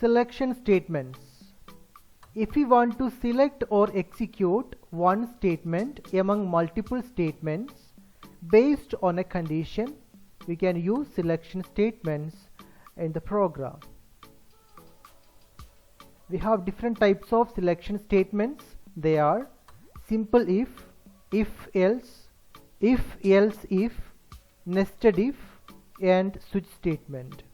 Selection statements. If we want to select or execute one statement among multiple statements based on a condition, we can use selection statements in the program. We have different types of selection statements. They are simple if else, if, nested if, and switch statement.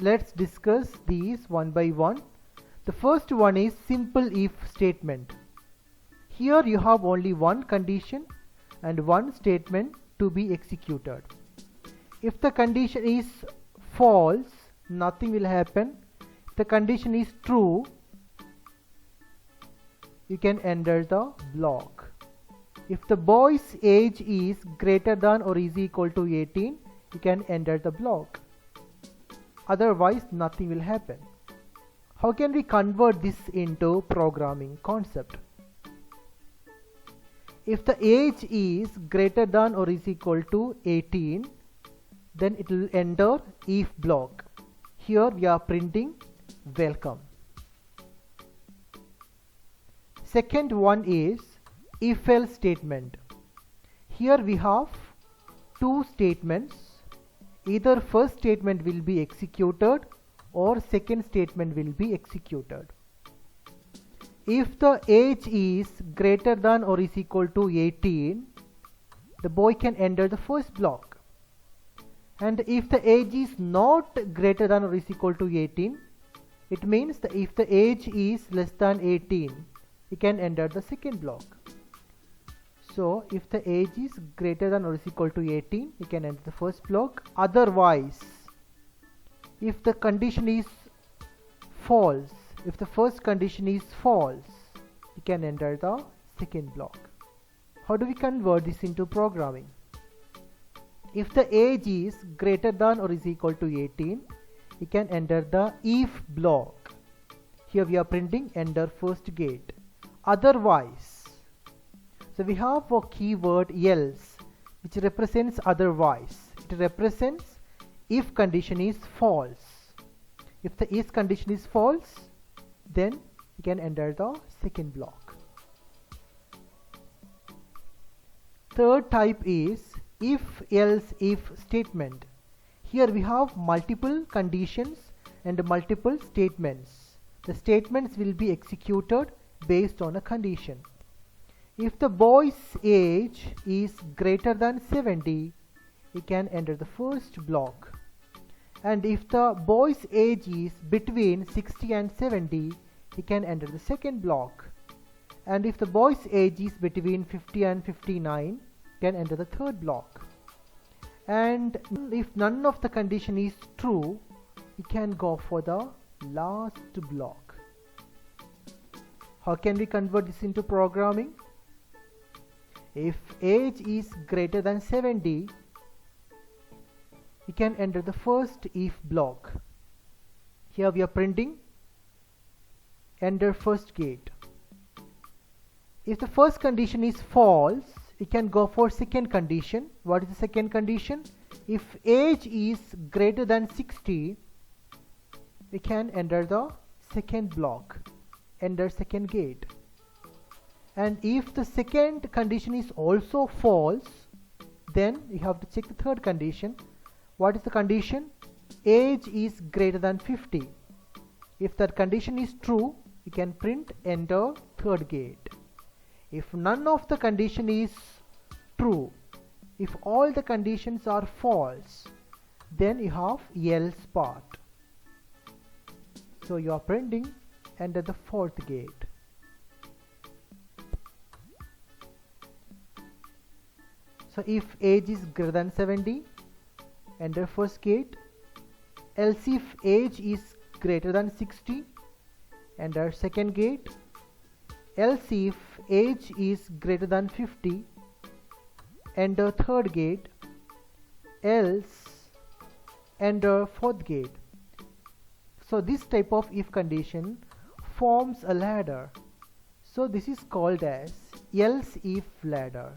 Let's discuss these one by one. The first one is simple if statement. Here you have only one condition and one statement to be executed. If the condition is false, nothing will happen. If the condition is true, you can enter the block. If the boy's age is greater than or is equal to 18, you can enter the block. Otherwise, nothing will happen. How can we convert this into programming concept? If the age is greater than or is equal to 18, then it will enter if block. Here we are printing welcome. Second one is if else statement. Here we have two statements. Either first statement will be executed or second statement will be executed. If the age is greater than or is equal to 18, the boy can enter the first block. And if the age is not greater than or is equal to 18, it means that if the age is less than 18, he can enter the second block. So if the age is greater than or is equal to 18, you can enter the first block. Otherwise, if the condition is false, if the first condition is false, you can enter the second block. How do we convert this into programming? If the age is greater than or is equal to 18, you can enter the if block. Here we are printing enter first gate. Otherwise, so we have a keyword else which represents otherwise. It represents if condition is false. If the if condition is false, then you can enter the second block. Third type is if else if statement. Here we have multiple conditions and multiple statements. The statements will be executed based on a condition. If the boy's age is greater than 70, he can enter the first block. And if the boy's age is between 60 and 70, he can enter the second block. And if the boy's age is between 50 and 59, he can enter the third block. And if none of the condition is true, he can go for the last block. How can we convert this into programming? If age is greater than 70, you can enter the first if block. Here we are printing enter first gate. If the first condition is false, you can go for second condition. What is the second condition? If age is greater than 60, we can enter the second block, enter second gate. And if the second condition is also false, then you have to check the third condition. What is the condition? Age is greater than 50. If that condition is true, you can print enter third gate. If none of the condition is true, if all the conditions are false, then you have else part. So you are printing enter the fourth gate. So if age is greater than 70, enter first gate. Else if age is greater than 60, enter second gate. Else if age is greater than 50, enter third gate. Else enter fourth gate. So this type of if condition forms a ladder. So this is called as else if ladder.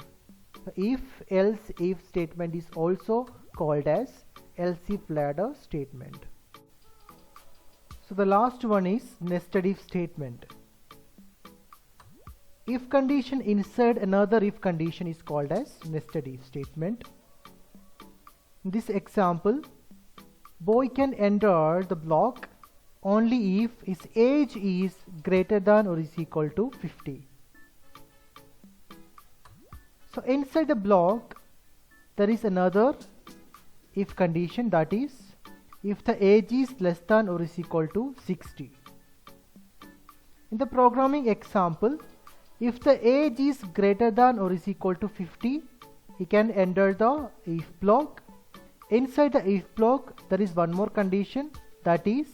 If else if statement is also called as else if ladder statement. So the last one is nested if statement. If condition inside another if condition is called as nested if statement. In this example, boy can enter the block only if his age is greater than or is equal to 50. So inside the block there is another if condition, that is if the age is less than or is equal to 60. In the programming example, if the age is greater than or is equal to 50, he can enter the if block. Inside the if block there is one more condition, that is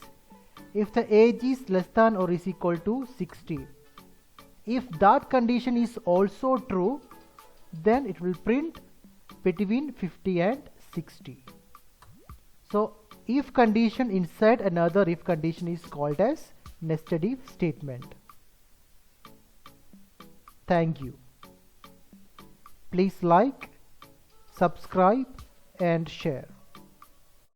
if the age is less than or is equal to 60. If that condition is also true, then it will print between 50 and 60. So if condition inside another if condition is called as nested if statement. Thank you. Please like, subscribe and share.